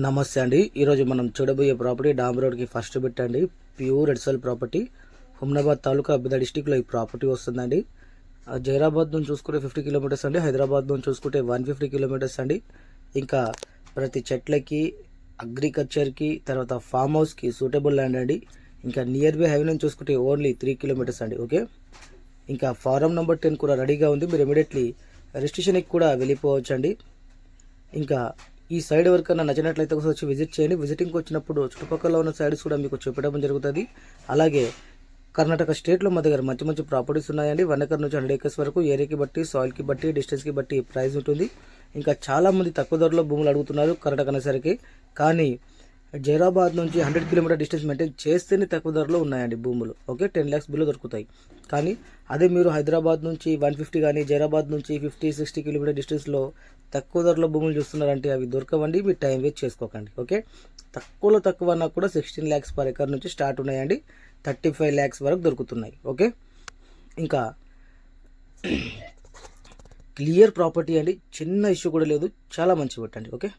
నమస్తే అండి. ఈరోజు మనం చూడబోయే ప్రాపర్టీ డామ్ రోడ్కి ఫస్ట్ బిట్ అండి. ప్యూర్ ఎడ్సల్ ప్రాపర్టీ. హుమ్నాబాద్ తాలూకా అబ్బిద డిస్టిక్లో ఈ ప్రాపర్టీ వస్తుందండి. జైరాబాద్ నుంచి చూసుకుంటే 50 కిలోమీటర్స్ అండి. హైదరాబాద్ నుంచి చూసుకుంటే 150 కిలోమీటర్స్ అండి. ఇంకా ప్రతి చెట్లకి, అగ్రికల్చర్కి, తర్వాత ఫామ్ హౌస్కి సూటబుల్ ల్యాండ్ అండి. ఇంకా నియర్ బై హైవే నుంచి చూసుకుంటే ఓన్లీ 3 కిలోమీటర్స్ అండి. ఓకే, ఇంకా ఫారం నెంబర్ 10 కూడా రెడీగా ఉంది. మీరు ఇమీడియట్లీ రిజిస్ట్రేషన్కి కూడా వెళ్ళిపోవచ్చు అండి. ఇంకా ఈ సైడ్ ఎవరికైనా నచ్చినట్లయితే ఒకసారి వచ్చి విజిట్ చేయండి. విజిటింగ్కి వచ్చినప్పుడు చుట్టుపక్కల ఉన్న సైడ్స్ కూడా మీకు చూపించడం జరుగుతుంది. అలాగే కర్ణాటక స్టేట్లో మా దగ్గర మంచి మంచి ప్రాపర్టీస్ ఉన్నాయండి. 1 ఎకర్ నుంచి 100 ఏకర్స్ వరకు ఏరియాకి బట్టి, సాయిల్కి బట్టి, డిస్టెన్స్కి బట్టి ప్రైస్ ఉంటుంది. ఇంకా చాలామంది తక్కువ ధరలో భూములు అడుగుతున్నారు కర్ణాటక అనేసరికి. కానీ జైరాబాద్ నుంచి 100 కిలోమీటర్ డిస్టెన్స్ మెయింటైన్ చేస్తేనే తక్కువ ధరలో ఉన్నాయండి భూములు. ఓకే, 10 lakhs బిలో దొరుకుతాయి. కానీ అదే మీరు హైదరాబాద్ నుంచి 150 కానీ జైరాబాద్ నుంచి 50-60 కిలోమీటర్ డిస్టెన్స్లో తక్కువ ధరలో భూములు చూస్తున్నారంటే అవి దొరకవండి. మీరు టైం వేస్ట్ చేసుకోకండి. ఓకే, తక్కువలో తక్కువ అన్నా కూడా 16 lakhs పర్ ఎకర్ నుంచి స్టార్ట్ ఉన్నాయండి. 35 lakhs వరకు దొరుకుతున్నాయి. ఓకే, ఇంకా క్లియర్ ప్రాపర్టీ అండి. చిన్న ఇష్యూ కూడా లేదు. చాలా మంచి పెట్టండి. ఓకే.